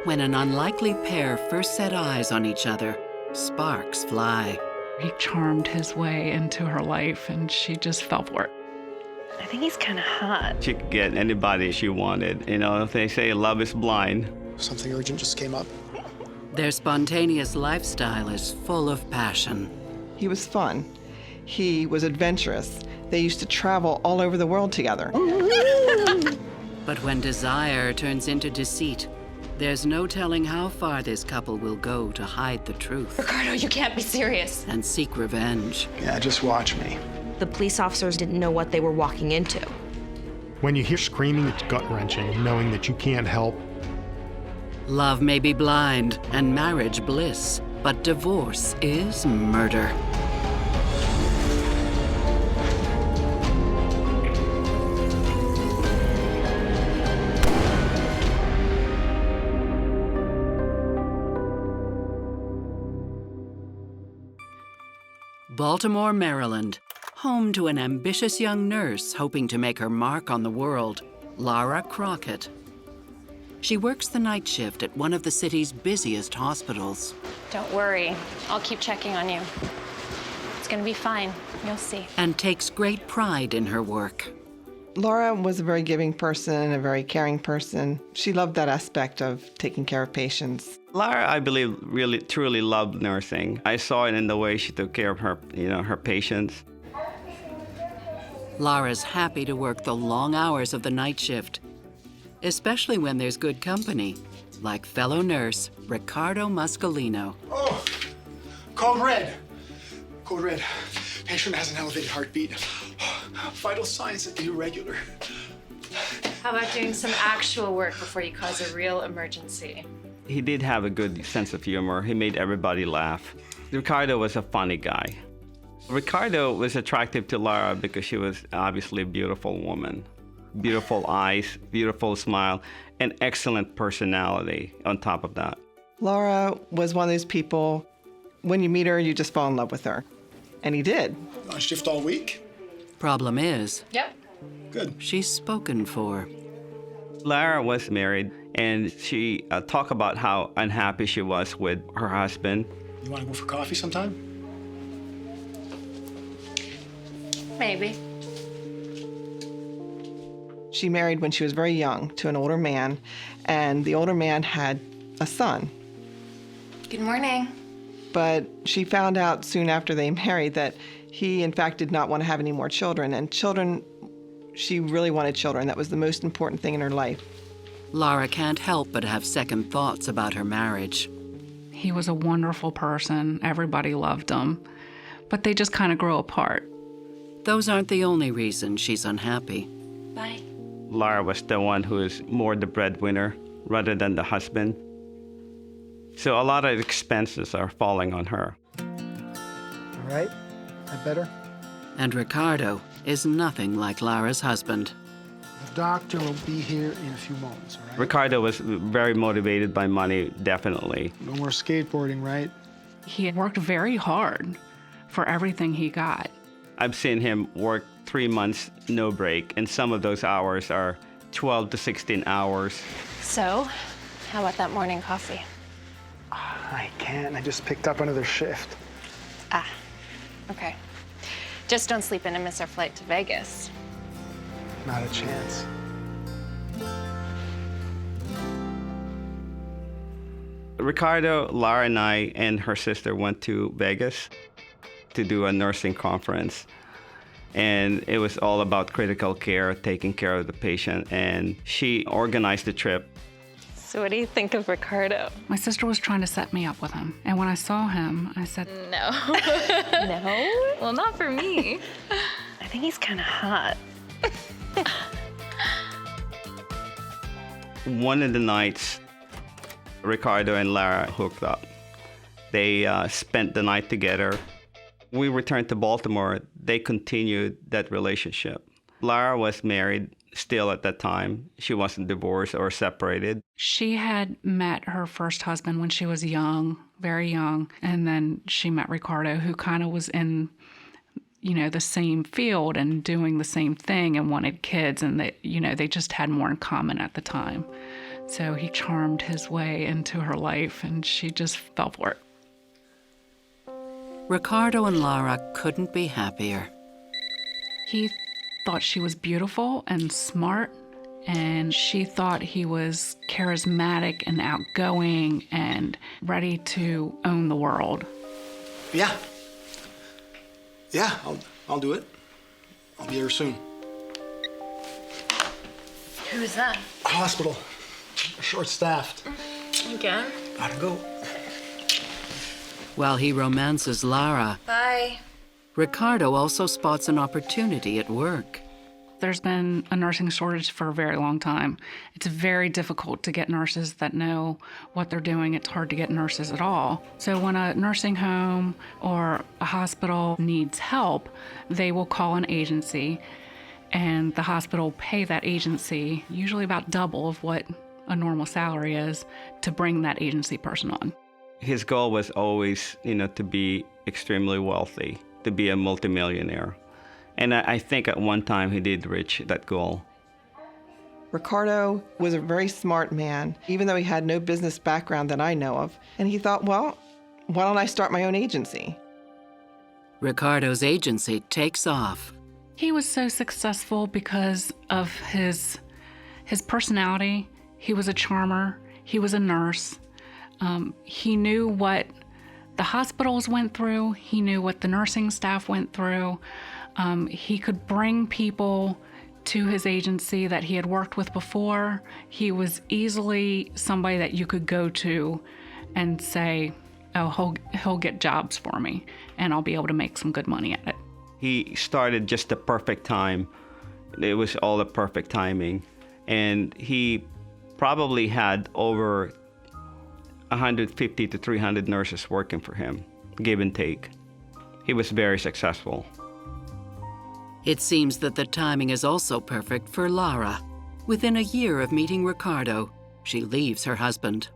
When an unlikely pair first set eyes on each other, sparks fly. He charmed his way into her life, and she just fell for it. I think he's kind of hot. She could get anybody she wanted. You know, they say love is blind. Something urgent just came up. Their spontaneous lifestyle is full of passion. He was fun. He was adventurous. They used to travel all over the world together. But when desire turns into deceit, there's no telling how far this couple will go to hide the truth Ricardo, you can't be serious. and seek revenge. Yeah, just watch me. The police officers didn't know what they were walking into. When you hear screaming, it's gut-wrenching, knowing that you can't help. Love may be blind and marriage bliss, but divorce is murder. Baltimore, Maryland, home to an ambitious young nurse hoping to make her mark on the world, Lara Crockett. She works the night shift at one of the city's busiest hospitals. Don't worry, I'll keep checking on you. It's gonna be fine, you'll see. And takes great pride in her work. Laura was a very giving person, a very caring person. She loved that aspect of taking care of patients. Lara, I believe, really, truly loved nursing. I saw it in the way she took care of her, her patients. Lara's happy to work the long hours of the night shift, especially when there's good company, like fellow nurse Ricardo Muscolino. Oh, code red. Code red. Patient has an elevated heartbeat. Vital signs irregular. How about doing some actual work before you cause a real emergency? He did have a good sense of humor. He made everybody laugh. Ricardo was a funny guy. Ricardo was attractive to Lara because she was obviously a beautiful woman. Beautiful eyes, beautiful smile, and excellent personality on top of that. Laura was one of those people, when you meet her, you just fall in love with her. And he did. On shift all week? Problem is, Yep. Good. she's spoken for. Lara was married, and she talked about how unhappy she was with her husband. You want to go for coffee sometime? Maybe. She married when she was very young to an older man, and the older man had a son. Good morning. But she found out soon after they married that he, in fact, did not want to have any more children. And children, she really wanted children. That was the most important thing in her life. Lara can't help but have second thoughts about her marriage. He was a wonderful person. Everybody loved him. But they just kind of grew apart. Those aren't the only reasons she's unhappy. Bye. Lara was the one who is more the breadwinner rather than the husband. So a lot of expenses are falling on her. All right. That better? And Ricardo is nothing like Lara's husband. The doctor will be here in a few moments, all right? Ricardo was very motivated by money, definitely. No more skateboarding, right? He worked very hard for everything he got. I've seen him work 3 months, no break, and some of those hours are 12 to 16 hours. So, how about that morning coffee? I can't. I just picked up another shift. Ah, okay. Just don't sleep in and miss our flight to Vegas. Not a chance. Ricardo, Lara, and I and her sister went to Vegas to do a nursing conference. And it was all about critical care, taking care of the patient. And she organized the trip. So what do you think of Ricardo? My sister was trying to set me up with him. And when I saw him, I said, No. No? Well, not for me. I think he's kind of hot. One of the nights, Ricardo and Lara hooked up. They spent the night together. We returned to Baltimore. They continued that relationship. Lara was married still at that time. She wasn't divorced or separated. she had met her first husband when she was young, very young. And then she met Ricardo, who kind of was in, the same field and doing the same thing and wanted kids. And they just had more in common at the time. So he charmed his way into her life, and she just fell for it. Ricardo and Lara couldn't be happier. He thought she was beautiful and smart, and she thought he was charismatic and outgoing and ready to own the world. Yeah. Yeah, I'll do it. I'll be here soon. Who's that? Hospital. Short-staffed. Again? Gotta go. While he romances Lara, Bye. Ricardo also spots an opportunity at work. There's been a nursing shortage for a very long time. It's very difficult to get nurses that know what they're doing. It's hard to get nurses at all. So when a nursing home or a hospital needs help, they will call an agency, and the hospital pay that agency usually about double of what a normal salary is to bring that agency person on. His goal was always, to be extremely wealthy, to be a multimillionaire. And I think at one time he did reach that goal. Ricardo was a very smart man, even though he had no business background that I know of. And he thought, well, why don't I start my own agency? Ricardo's agency takes off. He was so successful because of his personality. He was a charmer. He was a nurse. He knew what the hospitals went through. He knew what the nursing staff went through. He could bring people to his agency that he had worked with before. He was easily somebody that you could go to and say, oh, he'll get jobs for me, and I'll be able to make some good money at it. He started just the perfect time. It was all the perfect timing. And he probably had over 150 to 300 nurses working for him, give and take. He was very successful. It seems that the timing is also perfect for Lara. Within a year of meeting Ricardo, she leaves her husband.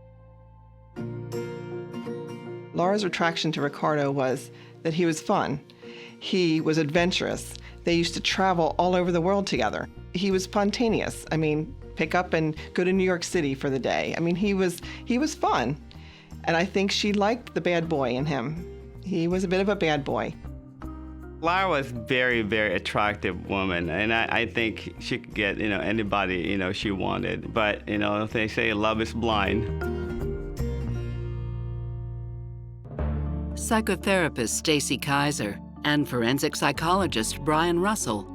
Lara's attraction to Ricardo was that he was fun. He was adventurous. They used to travel all over the world together. He was spontaneous. Pick up and go to New York City for the day. He was fun. And I think she liked the bad boy in him. He was a bit of a bad boy. Lara was very, very attractive woman, and I think she could get, anybody, she wanted. But, they say love is blind. Psychotherapist Stacy Kaiser and forensic psychologist Brian Russell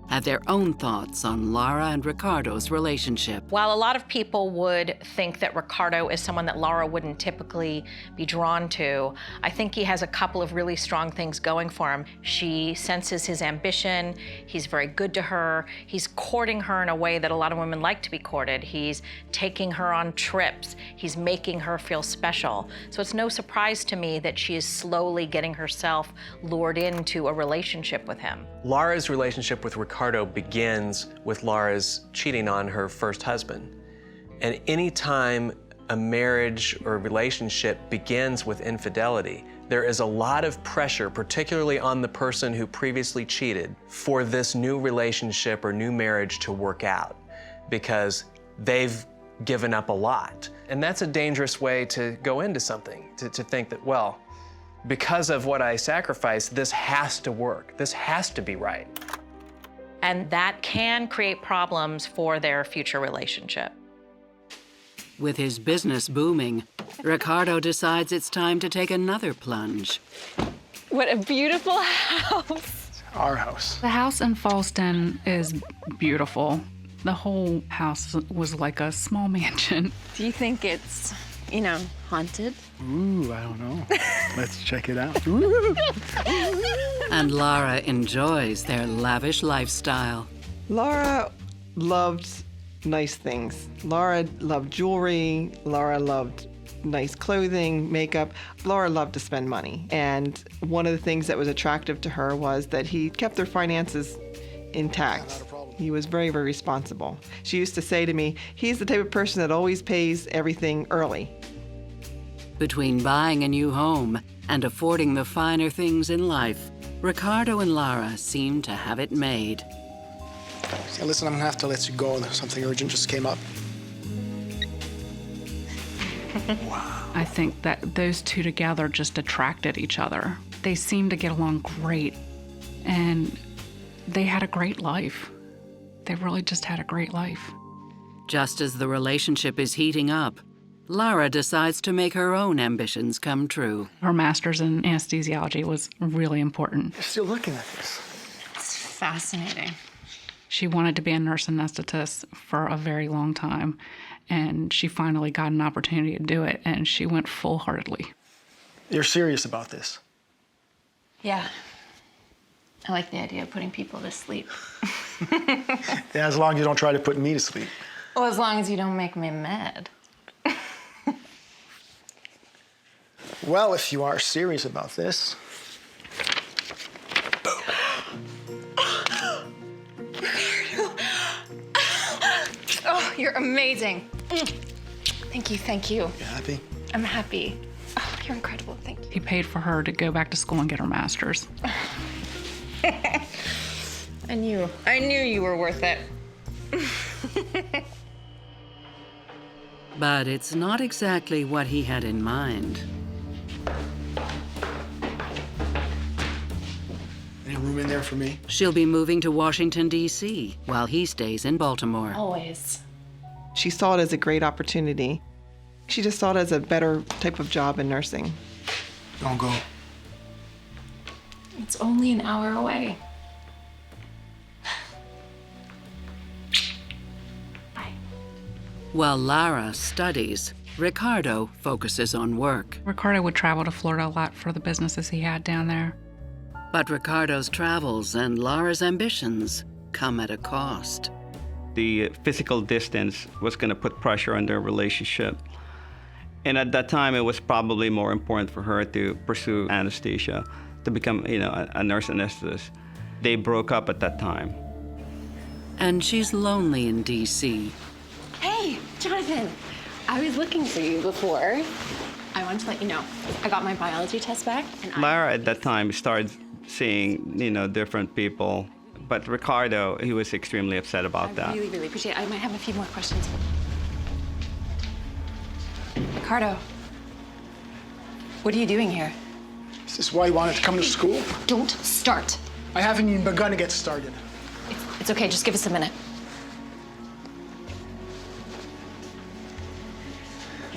have their own thoughts on Lara and Ricardo's relationship. While a lot of people would think that Ricardo is someone that Lara wouldn't typically be drawn to, I think he has a couple of really strong things going for him. She senses his ambition, he's very good to her, he's courting her in a way that a lot of women like to be courted. He's taking her on trips, he's making her feel special. So it's no surprise to me that she is slowly getting herself lured into a relationship with him. Lara's relationship with Ricardo begins with Lara's cheating on her first husband. And any time a marriage or a relationship begins with infidelity, there is a lot of pressure, particularly on the person who previously cheated, for this new relationship or new marriage to work out, because they've given up a lot. And that's a dangerous way to go into something, to think that, well, because of what I sacrificed, this has to work, this has to be right. And that can create problems for their future relationship. With his business booming, Ricardo decides it's time to take another plunge. What a beautiful house. Our house. The house in Fallston is beautiful. The whole house was like a small mansion. Do you think it's, haunted? Ooh, I don't know. Let's check it out. And Lara enjoys their lavish lifestyle. Lara loved nice things. Lara loved jewelry. Lara loved nice clothing, makeup. Lara loved to spend money. And one of the things that was attractive to her was that he kept their finances intact. He was very, very responsible. She used to say to me, he's the type of person that always pays everything early. Between buying a new home and affording the finer things in life, Ricardo and Lara seem to have it made. Listen, I'm gonna have to let you go. Something urgent just came up. Wow. I think that those two together just attracted each other. They seemed to get along great, and they had a great life. They really just had a great life. Just as the relationship is heating up, Lara decides to make her own ambitions come true. Her master's in anesthesiology was really important. You're still looking at this. It's fascinating. She wanted to be a nurse anesthetist for a very long time, and she finally got an opportunity to do it, and she went full-heartedly. You're serious about this? Yeah. I like the idea of putting people to sleep. Yeah, as long as you don't try to put me to sleep. Well, as long as you don't make me mad. Well, if you are serious about this. Oh, you're amazing. Thank you, thank you. You happy? I'm happy. Oh, you're incredible, thank you. He paid for her to go back to school and get her master's. I knew you were worth it. But it's not exactly what he had in mind. Any room in there for me? She'll be moving to Washington, D.C., while he stays in Baltimore. Always. She saw it as a great opportunity. She just saw it as a better type of job in nursing. Don't go. It's only an hour away. Bye. While Lara studies, Ricardo focuses on work. Ricardo would travel to Florida a lot for the businesses he had down there. But Ricardo's travels and Lara's ambitions come at a cost. The physical distance was going to put pressure on their relationship. And at that time, it was probably more important for her to pursue anesthesia, to become, a nurse anesthetist. They broke up at that time. And she's lonely in D.C. Hey, Jonathan. I was looking for you before. I wanted to let you know. I got my biology test back, and Lara at that time started seeing, different people. But Ricardo, he was extremely upset about that. I really, really appreciate it. I might have a few more questions. Ricardo, what are you doing here? Is this why you wanted to come to school? Don't start. I haven't even begun to get started. It's okay, just give us a minute.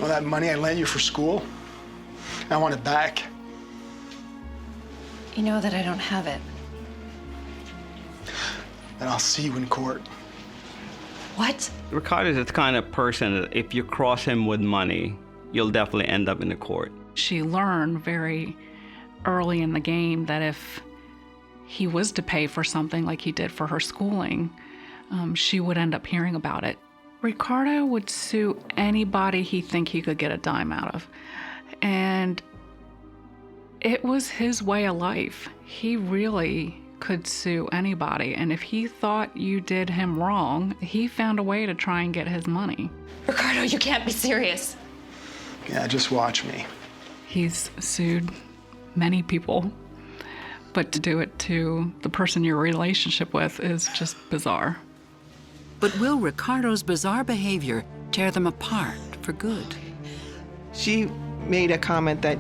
All that money I lent you for school, I want it back. You know that I don't have it. Then I'll see you in court. What? Ricardo is the kind of person that if you cross him with money, you'll definitely end up in the court. She learned very early in the game that if he was to pay for something like he did for her schooling, she would end up hearing about it. Ricardo would sue anybody he think he could get a dime out of. And it was his way of life. He really could sue anybody. And if he thought you did him wrong, he found a way to try and get his money. Ricardo, you can't be serious. Yeah, just watch me. He's sued many people, but to do it to the person you're in a relationship with is just bizarre. But will Ricardo's bizarre behavior tear them apart for good? She made a comment that,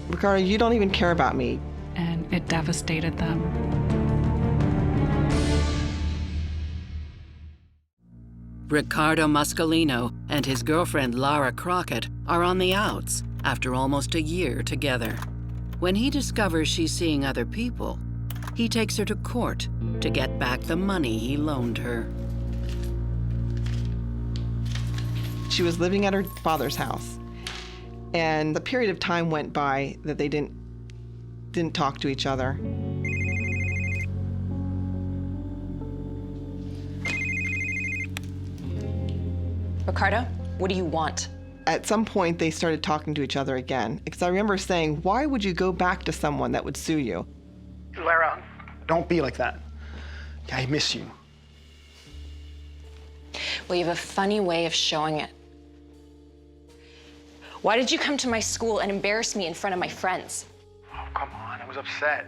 Ricardo, you don't even care about me. And it devastated them. Ricardo Muscolino and his girlfriend Lara Crockett are on the outs after almost a year together. When he discovers she's seeing other people, he takes her to court to get back the money he loaned her. She was living at her father's house, and the period of time went by that they didn't talk to each other. Ricardo, what do you want? At some point, they started talking to each other again, because I remember saying, why would you go back to someone that would sue you? Lara, don't be like that. I miss you. Well, you have a funny way of showing it. Why did you come to my school and embarrass me in front of my friends? Oh, come on, I was upset.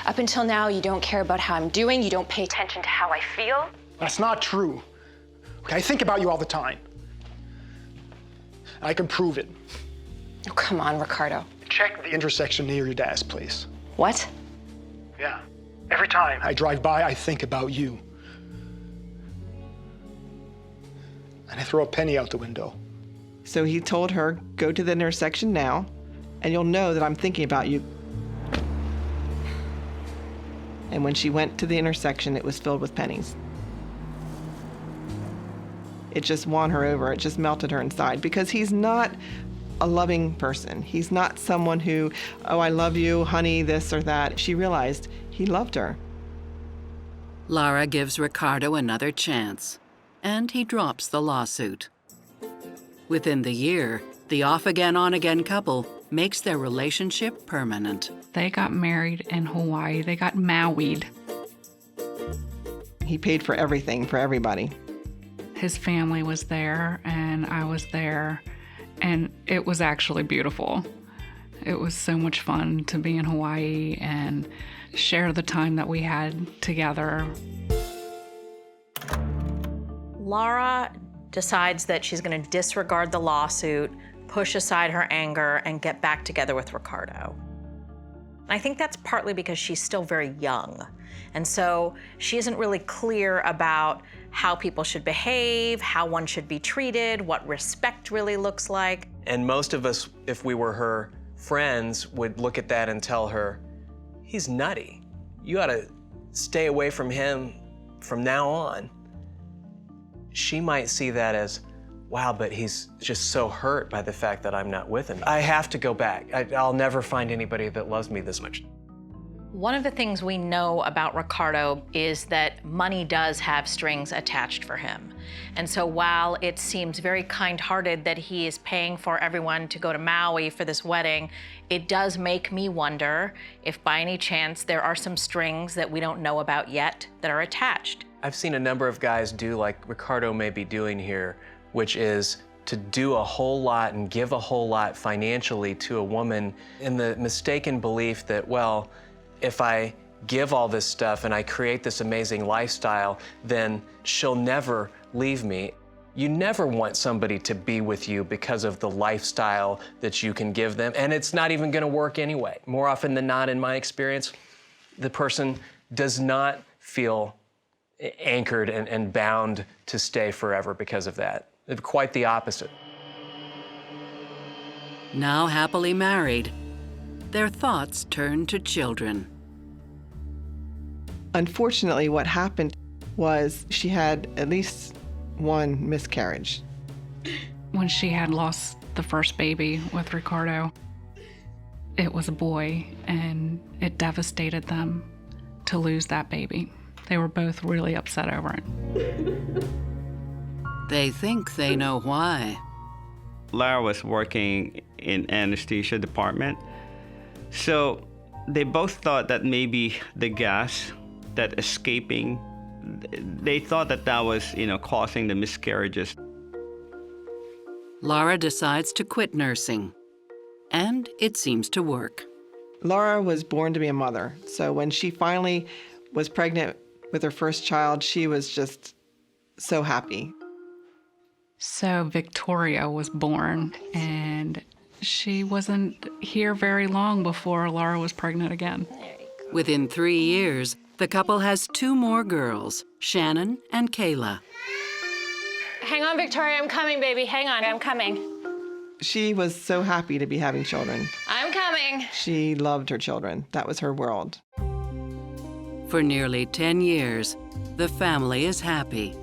Up until now, you don't care about how I'm doing. You don't pay attention to how I feel. That's not true. Okay, I think about you all the time. I can prove it. Oh, come on, Ricardo. Check the intersection near your dad's place. What? Yeah. Every time I drive by, I think about you. And I throw a penny out the window. So he told her, go to the intersection now, and you'll know that I'm thinking about you. And when she went to the intersection, it was filled with pennies. It just won her over. It just melted her inside because he's not a loving person. He's not someone who, oh, I love you, honey, this or that. She realized he loved her. Lara gives Ricardo another chance, and he drops the lawsuit. Within the year, the off-again, on-again couple makes their relationship permanent. They got married in Hawaii. They got Maui'd. He paid for everything for everybody. His family was there, and I was there, and it was actually beautiful. It was so much fun to be in Hawaii and share the time that we had together. Lara decides that she's going to disregard the lawsuit, push aside her anger, and get back together with Ricardo. I think that's partly because she's still very young. And so she isn't really clear about how people should behave, how one should be treated, what respect really looks like. And most of us, if we were her friends, would look at that and tell her, he's nutty. You ought to stay away from him from now on. She might see that as, wow, but he's just so hurt by the fact that I'm not with him. I have to go back. I'll never find anybody that loves me this much. One of the things we know about Ricardo is that money does have strings attached for him. And so while it seems very kind-hearted that he is paying for everyone to go to Maui for this wedding, it does make me wonder if by any chance there are some strings that we don't know about yet that are attached. I've seen a number of guys do like Ricardo may be doing here, which is to do a whole lot and give a whole lot financially to a woman in the mistaken belief that, well, if I give all this stuff and I create this amazing lifestyle, then she'll never leave me. You never want somebody to be with you because of the lifestyle that you can give them, and it's not even gonna work anyway. More often than not, in my experience, the person does not feel anchored and bound to stay forever because of that. Quite the opposite. Now happily married, their thoughts turn to children. Unfortunately, what happened was she had at least one miscarriage. When she had lost the first baby with Ricardo, it was a boy, and it devastated them to lose that baby. They were both really upset over it. They think they know why. Lara was working in anesthesia department, so they both thought that maybe the gas that escaping, they thought that that was, causing the miscarriages. Lara decides to quit nursing, and it seems to work. Lara was born to be a mother, so when she finally was pregnant with her first child, she was just so happy. So Victoria was born, and she wasn't here very long before Lara was pregnant again. Within 3 years, the couple has 2 more girls, Shannon and Kayla. Hang on, Victoria, I'm coming, baby. Hang on, I'm coming. She was so happy to be having children. I'm coming. She loved her children. That was her world. For nearly 10 years, the family is happy.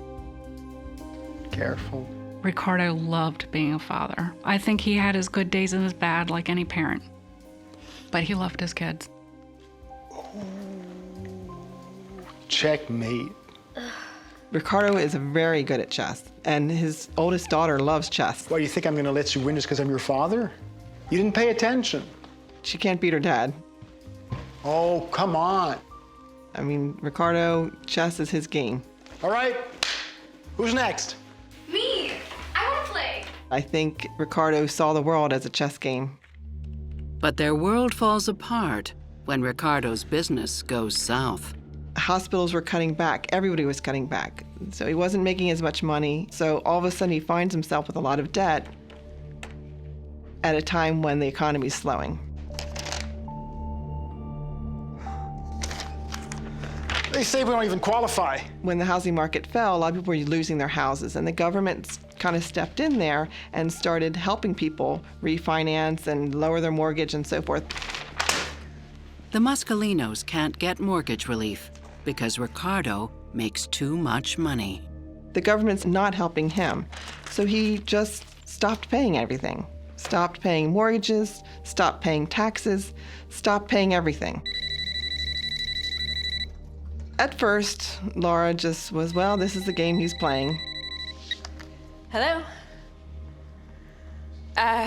Careful. Ricardo loved being a father. I think he had his good days and his bad like any parent, but he loved his kids. Checkmate. Ricardo is very good at chess, and his oldest daughter loves chess. Why, do you think I'm gonna let you win just because I'm your father? You didn't pay attention. She can't beat her dad. Oh, come on. I mean, Ricardo, chess is his game. All right, who's next? Me! I want to play. I think Ricardo saw the world as a chess game. But their world falls apart when Ricardo's business goes south. Hospitals were cutting back. Everybody was cutting back. So he wasn't making as much money. So all of a sudden he finds himself with a lot of debt. at a time when the economy is slowing. They say we don't even qualify. When the housing market fell, a lot of people were losing their houses, and the government kind of stepped in there and started helping people refinance and lower their mortgage and so forth. The Muscolinos can't get mortgage relief because Ricardo makes too much money. The government's not helping him, so he just stopped paying everything. Stopped paying mortgages, stopped paying taxes, stopped paying everything. At first, Laura just was, well, this is the game he's playing. Hello?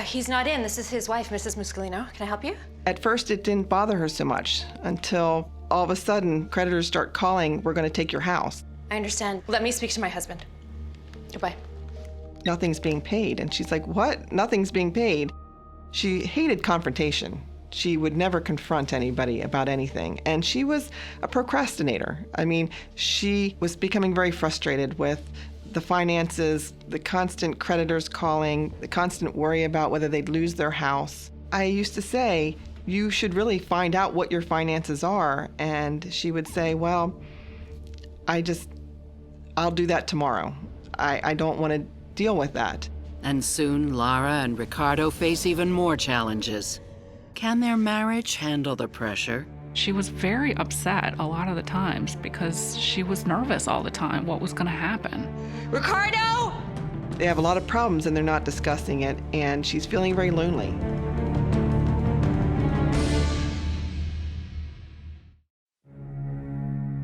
He's not in. This is his wife, Mrs. Muscolino. Can I help you? At first, it didn't bother her so much until all of a sudden, creditors start calling, we're going to take your house. I understand. Let me speak to my husband. Goodbye. Nothing's being paid. And she's like, what? Nothing's being paid. She hated confrontation. She would never confront anybody about anything. And she was a procrastinator. I mean, she was becoming very frustrated with the finances, the constant creditors calling, the constant worry about whether they'd lose their house. I used to say, you should really find out what your finances are. And she would say, well, I'll do that tomorrow. I don't want to deal with that. And soon Lara and Ricardo face even more challenges. Can their marriage handle the pressure? She was very upset a lot of the times because she was nervous all the time what was going to happen. Ricardo! They have a lot of problems and they're not discussing it, and she's feeling very lonely.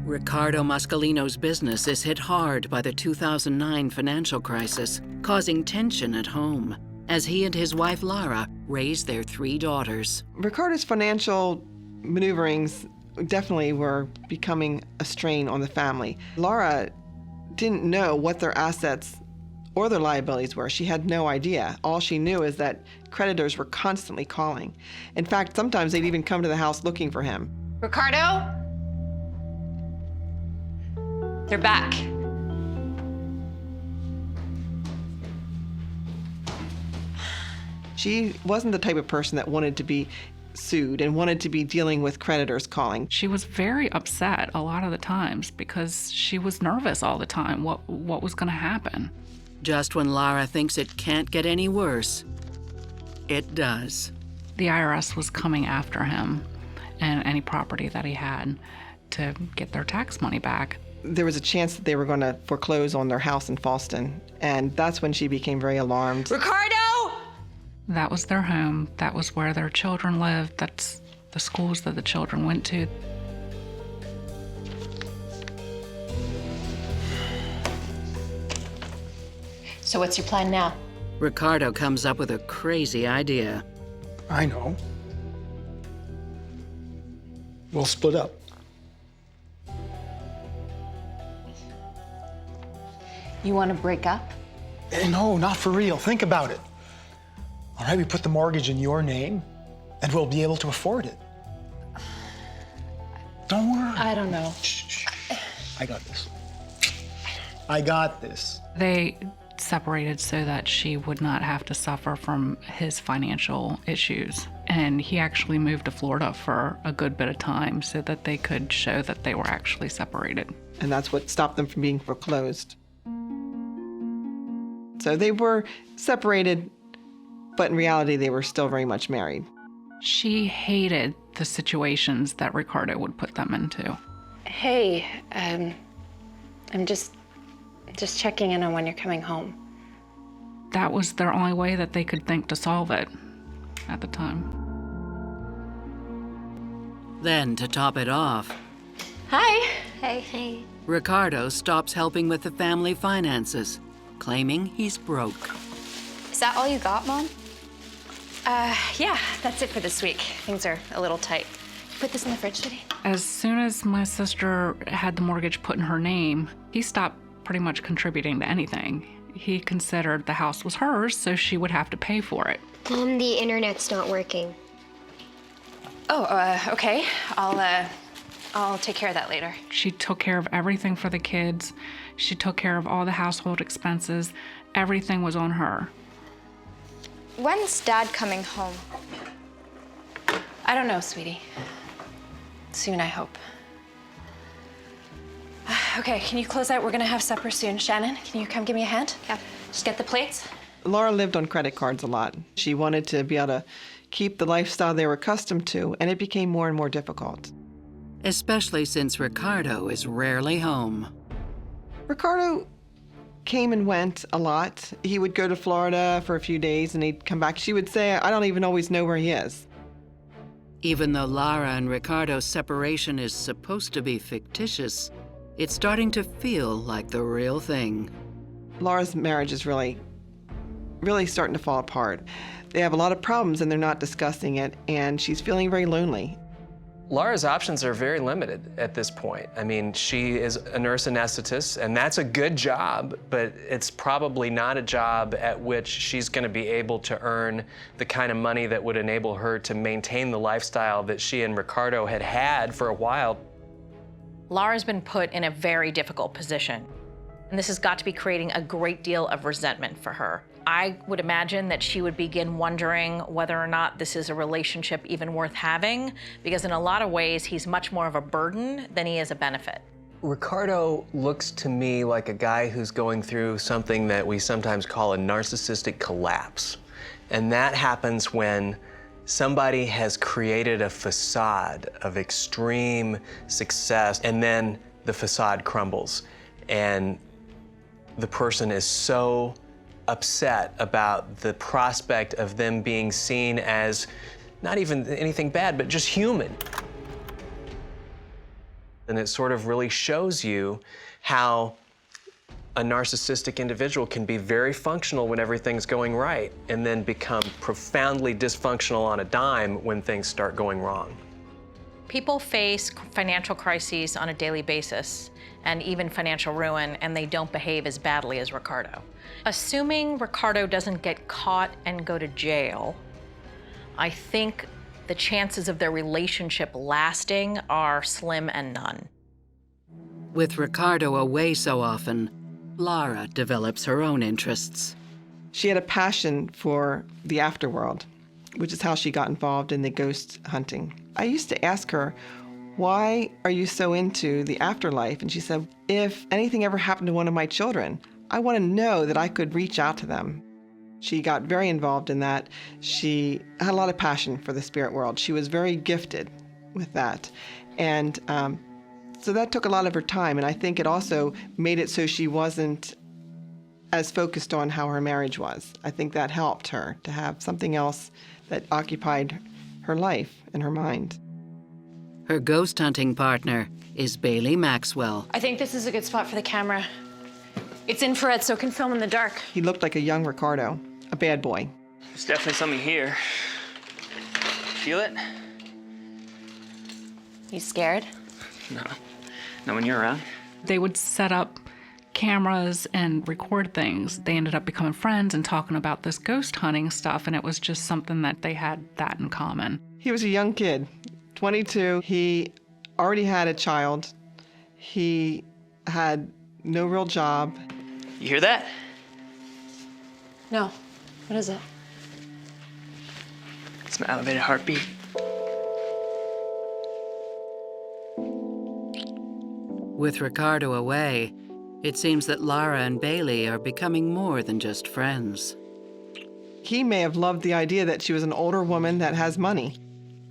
Ricardo Muscolino's business is hit hard by the 2009 financial crisis, causing tension at home as he and his wife Lara raise their 3 daughters. Ricardo's financial maneuverings definitely were becoming a strain on the family. Lara didn't know what their assets or their liabilities were. She had no idea. All she knew is that creditors were constantly calling. In fact, sometimes they'd even come to the house looking for him. Ricardo? They're back. She wasn't the type of person that wanted to be sued and wanted to be dealing with creditors calling. She was very upset a lot of the times because she was nervous all the time what was going to happen. Just when Lara thinks it can't get any worse, it does. The IRS was coming after him and any property that he had to get their tax money back. There was a chance that they were going to foreclose on their house in Fallston, and that's when she became very alarmed. Ricardo! That was their home. That was where their children lived. That's the schools that the children went to. So what's your plan now? Ricardo comes up with a crazy idea. I know. We'll split up. You want to break up? No, not for real. Think about it. All right, we put the mortgage in your name, and we'll be able to afford it. Don't worry. I don't know. Shh. I got this. I got this. They separated so that she would not have to suffer from his financial issues. And he actually moved to Florida for a good bit of time so that they could show that they were actually separated. And that's what stopped them from being foreclosed. So they were separated, but in reality, they were still very much married. She hated the situations that Ricardo would put them into. Hey, I'm just checking in on when you're coming home. That was their only way that they could think to solve it at the time. Then, to top it off, Hi. Hey. Ricardo stops helping with the family finances, claiming he's broke. Is that all you got, Mom? Yeah, that's it for this week. Things are a little tight. Put this in the fridge today. As soon as my sister had the mortgage put in her name, he stopped pretty much contributing to anything. He considered the house was hers, so she would have to pay for it. Mom, the internet's not working. Oh, okay. I'll take care of that later. She took care of everything for the kids. She took care of all the household expenses. Everything was on her. When's Dad coming home? I don't know, sweetie. Soon, I hope. Okay, can you close out? We're gonna have supper soon. Shannon, can you come give me a hand? Yeah. Just get the plates. Laura lived on credit cards a lot. She wanted to be able to keep the lifestyle they were accustomed to, and it became more and more difficult. Especially since Ricardo is rarely home. Ricardo came and went a lot. He would go to Florida for a few days and he'd come back. She would say, I don't even always know where he is. Even though Lara and Ricardo's separation is supposed to be fictitious, it's starting to feel like the real thing. Laura's marriage is really starting to fall apart. They have a lot of problems and they're not discussing it, and she's feeling very lonely. Laura's options are very limited at this point. I mean, she is a nurse anesthetist, and that's a good job, but it's probably not a job at which she's going to be able to earn the kind of money that would enable her to maintain the lifestyle that she and Ricardo had had for a while. Laura's been put in a very difficult position, and this has got to be creating a great deal of resentment for her. I would imagine that she would begin wondering whether or not this is a relationship even worth having, because in a lot of ways, he's much more of a burden than he is a benefit. Ricardo looks to me like a guy who's going through something that we sometimes call a narcissistic collapse. And that happens when somebody has created a facade of extreme success, and then the facade crumbles. And the person is so upset about the prospect of them being seen as not even anything bad, but just human. And it sort of really shows you how a narcissistic individual can be very functional when everything's going right, and then become profoundly dysfunctional on a dime when things start going wrong. People face financial crises on a daily basis, and even financial ruin, and they don't behave as badly as Ricardo. Assuming Ricardo doesn't get caught and go to jail, I think the chances of their relationship lasting are slim and none. With Ricardo away so often, Lara develops her own interests. She had a passion for the afterworld, which is how she got involved in the ghost hunting. I used to ask her, why are you so into the afterlife? And she said, if anything ever happened to one of my children, I want to know that I could reach out to them. She got very involved in that. She had a lot of passion for the spirit world. She was very gifted with that. And so that took a lot of her time. And I think it also made it so she wasn't as focused on how her marriage was. I think that helped her to have something else that occupied her life and her mind. Her ghost hunting partner is Bailey Maxwell. I think this is a good spot for the camera. It's infrared, so it can film in the dark. He looked like a young Ricardo, a bad boy. There's definitely something here. Feel it? You scared? No. Not when you're around. They would set up cameras and record things. They ended up becoming friends and talking about this ghost hunting stuff, and it was just something that they had that in common. He was a young kid, 22. He already had a child. He had no real job. You hear that? No. What is it? It's my elevated heartbeat. With Ricardo away, it seems that Lara and Bailey are becoming more than just friends. He may have loved the idea that she was an older woman that has money.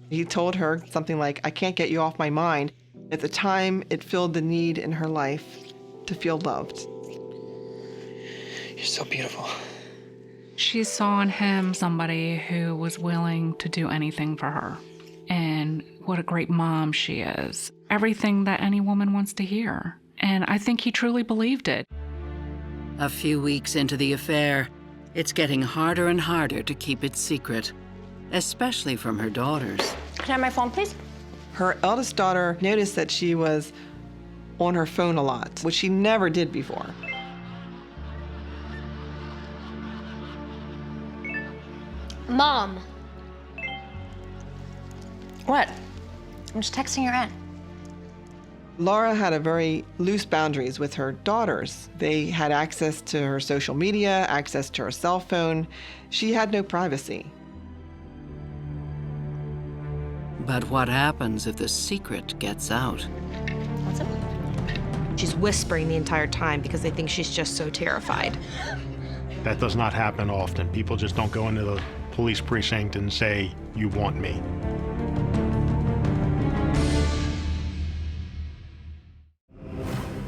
He told her something like, I can't get you off my mind. At the time, it filled the need in her life to feel loved. You're so beautiful. She saw in him somebody who was willing to do anything for her. And what a great mom she is. Everything that any woman wants to hear. And I think he truly believed it. A few weeks into the affair, it's getting harder and harder to keep it secret, especially from her daughters. Can I have my phone, please? Her eldest daughter noticed that she was on her phone a lot, which she never did before. Mom. What? I'm just texting your aunt. Laura had a very loose boundaries with her daughters. They had access to her social media, access to her cell phone. She had no privacy. But what happens if the secret gets out? She's whispering the entire time because they think she's just so terrified. That does not happen often. People just don't go into the police precinct and say, "You want me."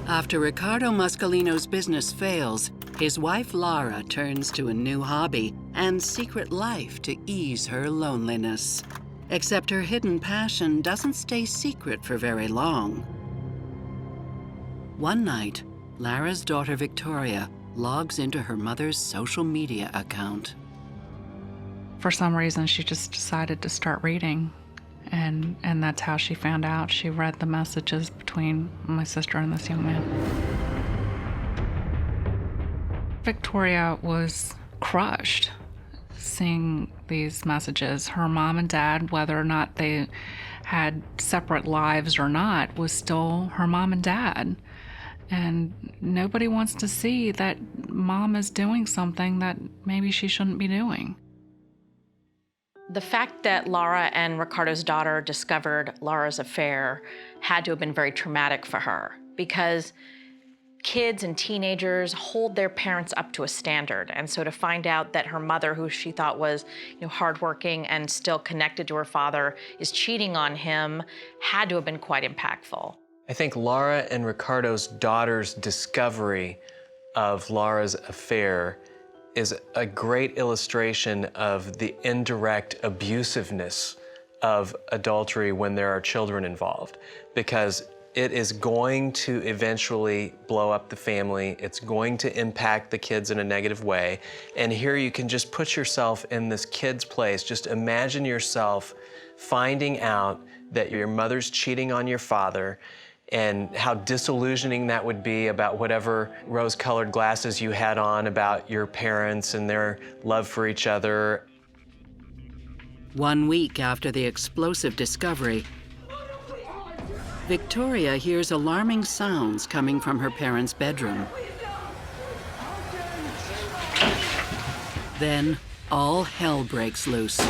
After Ricardo Muscolino's business fails, his wife Lara turns to a new hobby and secret life to ease her loneliness. Except her hidden passion doesn't stay secret for very long. One night, Lara's daughter Victoria logs into her mother's social media account. For some reason, she just decided to start reading. And that's how she found out. She read the messages between my sister and this young man. Victoria was crushed seeing these messages. Her mom and dad, whether or not they had separate lives or not, was still her mom and dad. And nobody wants to see that mom is doing something that maybe she shouldn't be doing. The fact that Lara and Ricardo's daughter discovered Lara's affair had to have been very traumatic for her, because kids and teenagers hold their parents up to a standard. And so to find out that her mother, who she thought was, hardworking and still connected to her father, is cheating on him, had to have been quite impactful. I think Lara and Ricardo's daughter's discovery of Lara's affair is a great illustration of the indirect abusiveness of adultery when there are children involved, because it is going to eventually blow up the family. It's going to impact the kids in a negative way. And here you can just put yourself in this kid's place. Just imagine yourself finding out that your mother's cheating on your father, and how disillusioning that would be about whatever rose-colored glasses you had on about your parents and their love for each other. 1 week after the explosive discovery, Victoria hears alarming sounds coming from her parents' bedroom. Then, all hell breaks loose.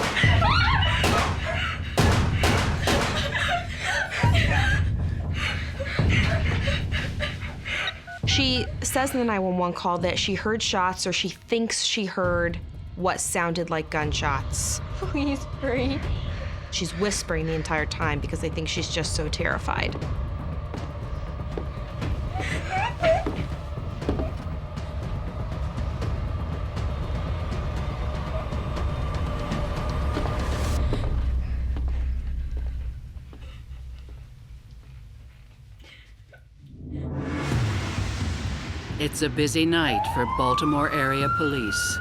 She says in the 911 call that she heard shots, or she thinks she heard what sounded like gunshots. Please hurry. She's whispering the entire time because they think she's just so terrified. It's a busy night for Baltimore area police.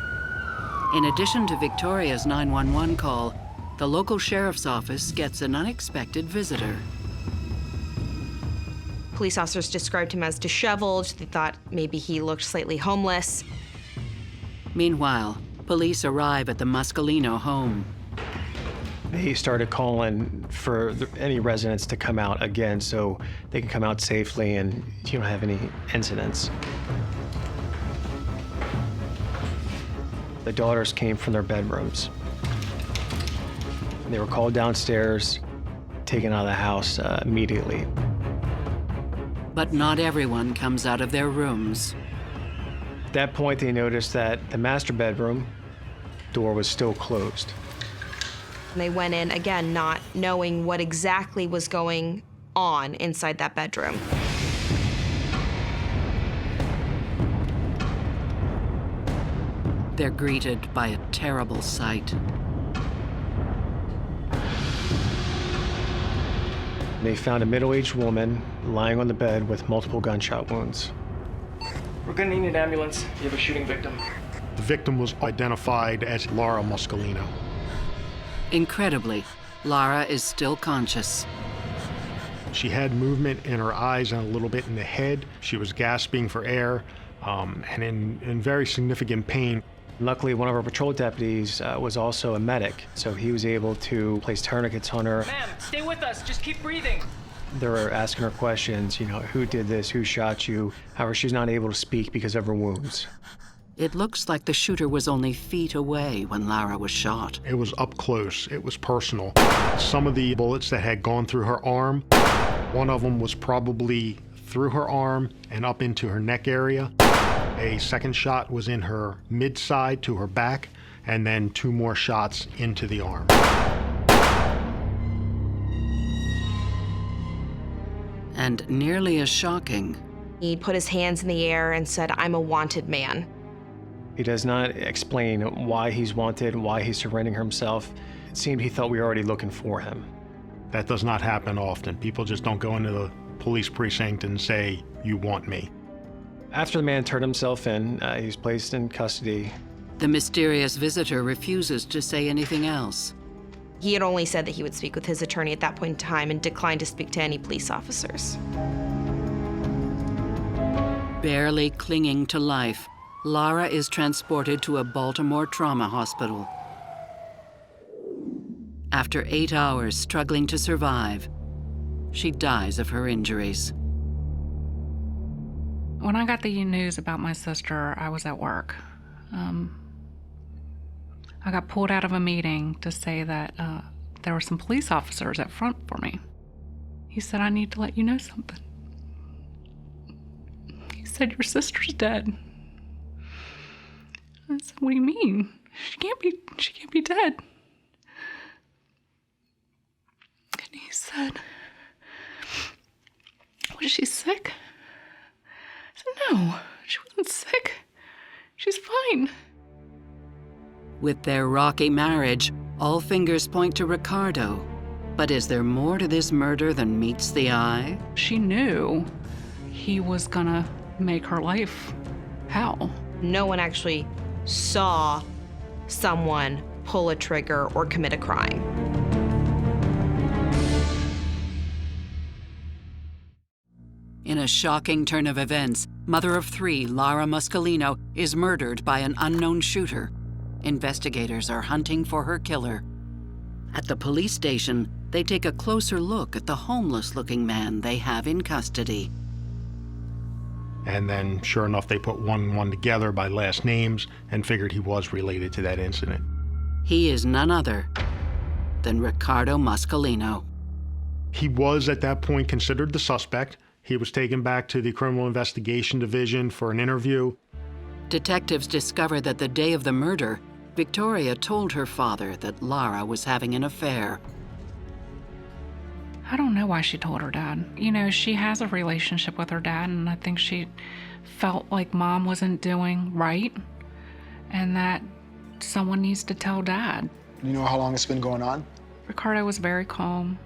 In addition to Victoria's 911 call, the local sheriff's office gets an unexpected visitor. Police officers described him as disheveled. They thought maybe he looked slightly homeless. Meanwhile, police arrive at the Muscolino home. They started calling for any residents to come out again so they can come out safely and you don't have any incidents. The daughters came from their bedrooms. They were called downstairs, taken out of the house immediately. But not everyone comes out of their rooms. At that point, they noticed that the master bedroom door was still closed. And they went in, again, not knowing what exactly was going on inside that bedroom. They're greeted by a terrible sight. They found a middle-aged woman lying on the bed with multiple gunshot wounds. We're gonna need an ambulance. You have a shooting victim. The victim was identified as Lara Muscolino. Incredibly, Lara is still conscious. She had movement in her eyes and a little bit in the head. She was gasping for air and in very significant pain. Luckily, one of our patrol deputies was also a medic, so he was able to place tourniquets on her. Ma'am, stay with us. Just keep breathing. They're asking her questions, who did this, who shot you? However, she's not able to speak because of her wounds. It looks like the shooter was only feet away when Lara was shot. It was up close. It was personal. Some of the bullets that had gone through her arm, one of them was probably through her arm and up into her neck area. A second shot was in her mid-side to her back, and then 2 more shots into the arm. And nearly as shocking, he put his hands in the air and said, "I'm a wanted man." He does not explain why he's wanted, why he's surrendering himself. It seemed he thought we were already looking for him. That does not happen often. People just don't go into the police precinct and say, "You want me." After the man turned himself in, he was placed in custody. the mysterious visitor refuses to say anything else. He had only said that he would speak with his attorney at that point in time and declined to speak to any police officers. Barely clinging to life, Lara is transported to a Baltimore trauma hospital. After 8 hours struggling to survive, she dies of her injuries. When I got the news about my sister, I was at work. I got pulled out of a meeting to say that there were some police officers at front for me. He said, "I need to let you know something." He said, "Your sister's dead." I said, "What do you mean? She can't be dead." And he said, "Was she sick?" I said, "No, she wasn't sick. She's fine." With their rocky marriage, all fingers point to Ricardo. But is there more to this murder than meets the eye? She knew he was gonna make her life hell. No one actually saw someone pull a trigger or commit a crime. In a shocking turn of events, mother of 3, Lara Muscolino, is murdered by an unknown shooter. Investigators are hunting for her killer. At the police station, they take a closer look at the homeless-looking man they have in custody. And then, sure enough, they put one and one together by last names and figured he was related to that incident. He is none other than Ricardo Muscolino. He was, at that point, considered the suspect. He was taken back to the Criminal Investigation Division for an interview. Detectives discover that the day of the murder, Victoria told her father that Lara was having an affair. I don't know why she told her dad. You know, she has a relationship with her dad, and I think she felt like mom wasn't doing right and that someone needs to tell dad. You know how long it's been going on? Ricardo was very calm,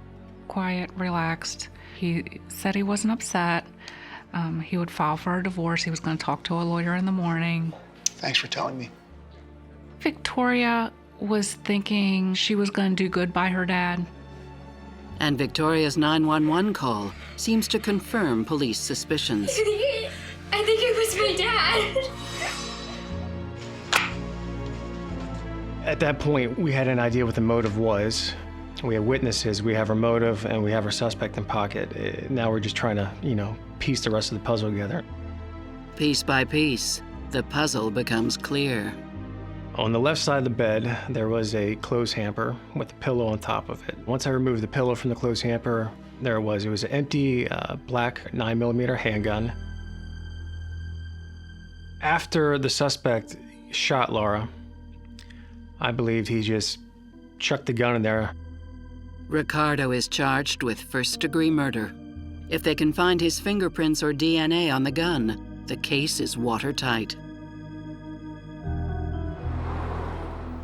quiet, relaxed. He said he wasn't upset. He would file for a divorce. He was going to talk to a lawyer in the morning. Thanks for telling me. Victoria was thinking she was going to do good by her dad. And Victoria's 911 call seems to confirm police suspicions. I think it was my dad. At that point, we had an idea what the motive was. We have witnesses, we have our motive, and we have our suspect in pocket. Now we're just trying to, piece the rest of the puzzle together. Piece by piece, the puzzle becomes clear. On the left side of the bed, there was a clothes hamper with a pillow on top of it. Once I removed the pillow from the clothes hamper, there it was. It was an empty black 9mm handgun. After the suspect shot Lara, I believed he just chucked the gun in there. Ricardo is charged with first-degree murder. If they can find his fingerprints or DNA on the gun, the case is watertight.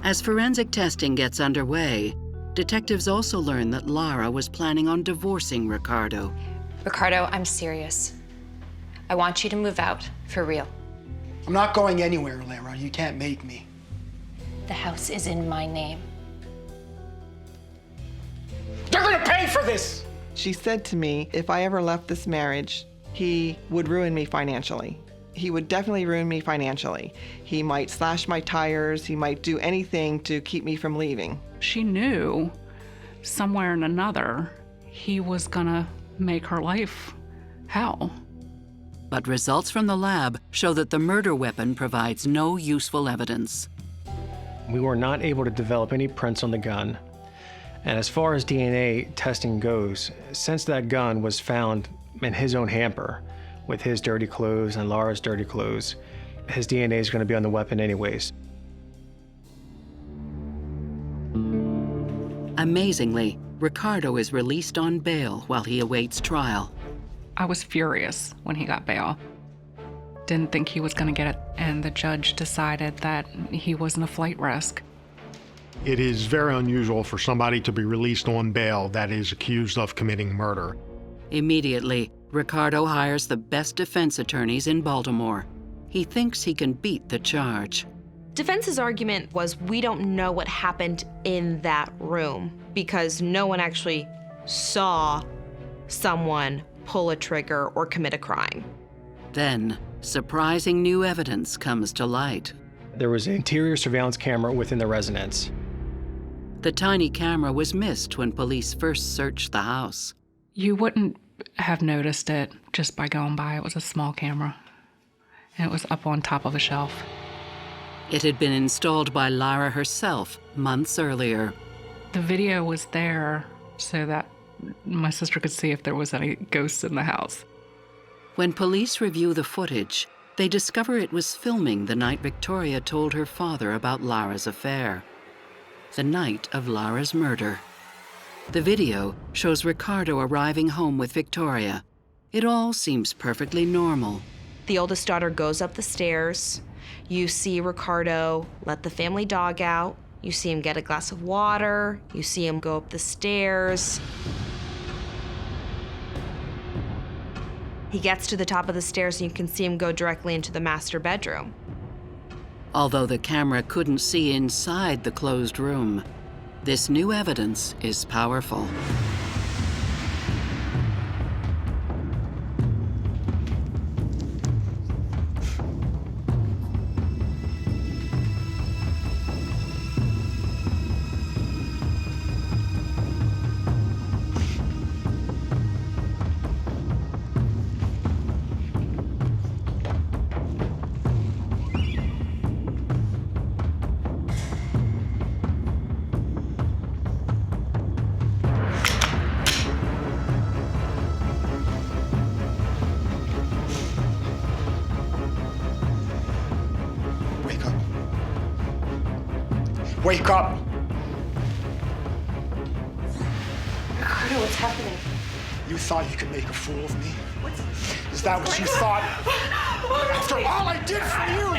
As forensic testing gets underway, detectives also learn that Lara was planning on divorcing Ricardo. Ricardo, I'm serious. I want you to move out, for real. I'm not going anywhere, Lara. You can't make me. The house is in my name. You're gonna pay for this! She said to me, if I ever left this marriage, he would ruin me financially. He would definitely ruin me financially. He might slash my tires, he might do anything to keep me from leaving. She knew somewhere in another he was gonna make her life hell. But results from the lab show that the murder weapon provides no useful evidence. We were not able to develop any prints on the gun. And as far as DNA testing goes, since that gun was found in his own hamper with his dirty clothes and Laura's dirty clothes, his DNA is going to be on the weapon anyways. Amazingly, Ricardo is released on bail while he awaits trial. I was furious when he got bail. Didn't think he was going to get it, and the judge decided that he wasn't a flight risk. It is very unusual for somebody to be released on bail that is accused of committing murder. Immediately, Ricardo hires the best defense attorneys in Baltimore. He thinks he can beat the charge. Defense's argument was, we don't know what happened in that room because no one actually saw someone pull a trigger or commit a crime. Then, surprising new evidence comes to light. There was an interior surveillance camera within the residence. The tiny camera was missed when police first searched the house. You wouldn't have noticed it just by going by. It was a small camera, and it was up on top of a shelf. It had been installed by Lara herself months earlier. The video was there so that my sister could see if there was any ghosts in the house. When police review the footage, they discover it was filming the night Victoria told her father about Lara's affair. The night of Lara's murder. The video shows Ricardo arriving home with Victoria. It all seems perfectly normal. The oldest daughter goes up the stairs. You see Ricardo let the family dog out. You see him get a glass of water. You see him go up the stairs. He gets to the top of the stairs and you can see him go directly into the master bedroom. Although the camera couldn't see inside the closed room, this new evidence is powerful. Wake up! Ricardo, what's happening? You thought you could make a fool of me? Is that what you thought? After all I did for you!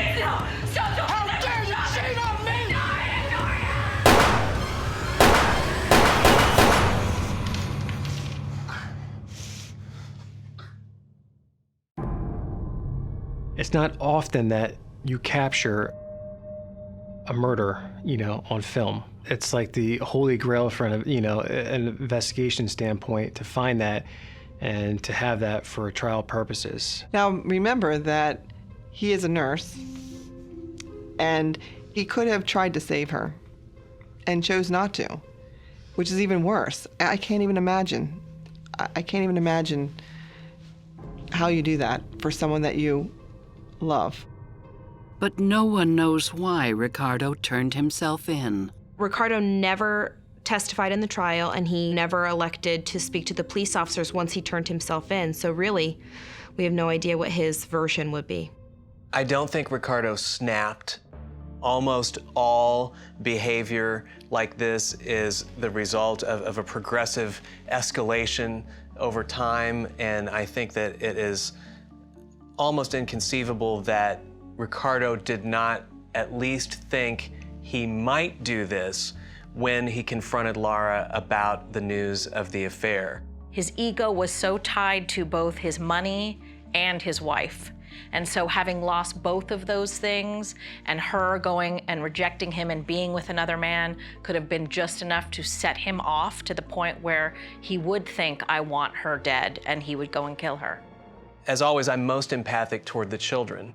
How dare you cheat on me! It's not often that you capture a murder, on film. It's like the holy grail from, an investigation standpoint to find that and to have that for trial purposes. Now, remember that he is a nurse, and he could have tried to save her and chose not to, which is even worse. I can't even imagine. I can't even imagine how you do that for someone that you love. But no one knows why Ricardo turned himself in. Ricardo never testified in the trial, and he never elected to speak to the police officers once he turned himself in. So really, we have no idea what his version would be. I don't think Ricardo snapped. Almost all behavior like this is the result of a progressive escalation over time, and I think that it is almost inconceivable that Ricardo did not at least think he might do this when he confronted Lara about the news of the affair. His ego was so tied to both his money and his wife. And so having lost both of those things and her going and rejecting him and being with another man could have been just enough to set him off to the point where he would think, I want her dead, and he would go and kill her. As always, I'm most empathic toward the children.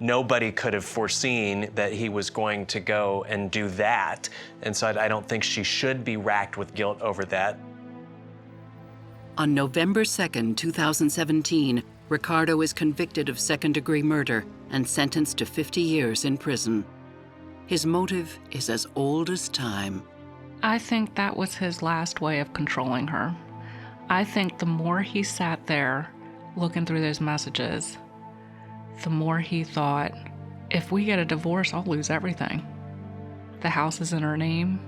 Nobody could have foreseen that he was going to go and do that. And so I don't think she should be racked with guilt over that. On November 2nd, 2017, Ricardo is convicted of second-degree murder and sentenced to 50 years in prison. His motive is as old as time. I think that was his last way of controlling her. I think the more he sat there looking through those messages, the more he thought, if we get a divorce, I'll lose everything. The house is in her name.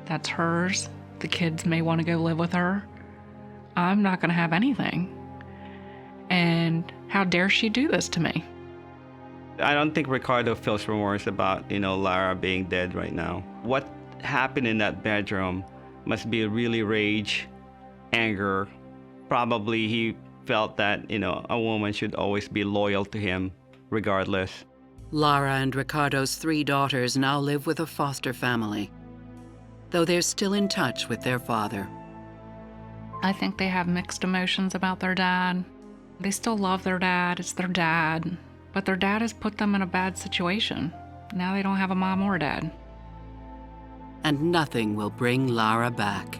That's hers. The kids may want to go live with her. I'm not going to have anything. And how dare she do this to me? I don't think Ricardo feels remorse about, Lara being dead right now. What happened in that bedroom must be really rage, anger. Probably he felt that, a woman should always be loyal to him, regardless. Lara and Ricardo's 3 daughters now live with a foster family, though they're still in touch with their father. I think they have mixed emotions about their dad. They still love their dad. It's their dad. But their dad has put them in a bad situation. Now they don't have a mom or a dad. And nothing will bring Lara back.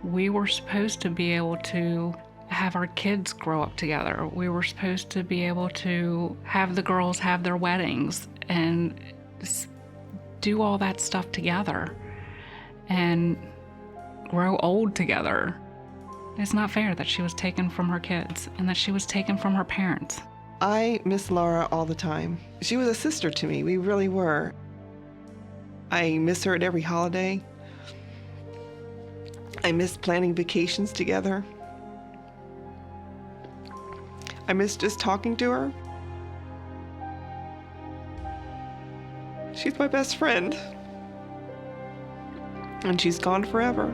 We were supposed to be able to have our kids grow up together. We were supposed to be able to have the girls have their weddings and do all that stuff together and grow old together. It's not fair that she was taken from her kids and that she was taken from her parents. I miss Lara all the time. She was a sister to me. We really were. I miss her at every holiday. I miss planning vacations together. I miss just talking to her. She's my best friend. And she's gone forever.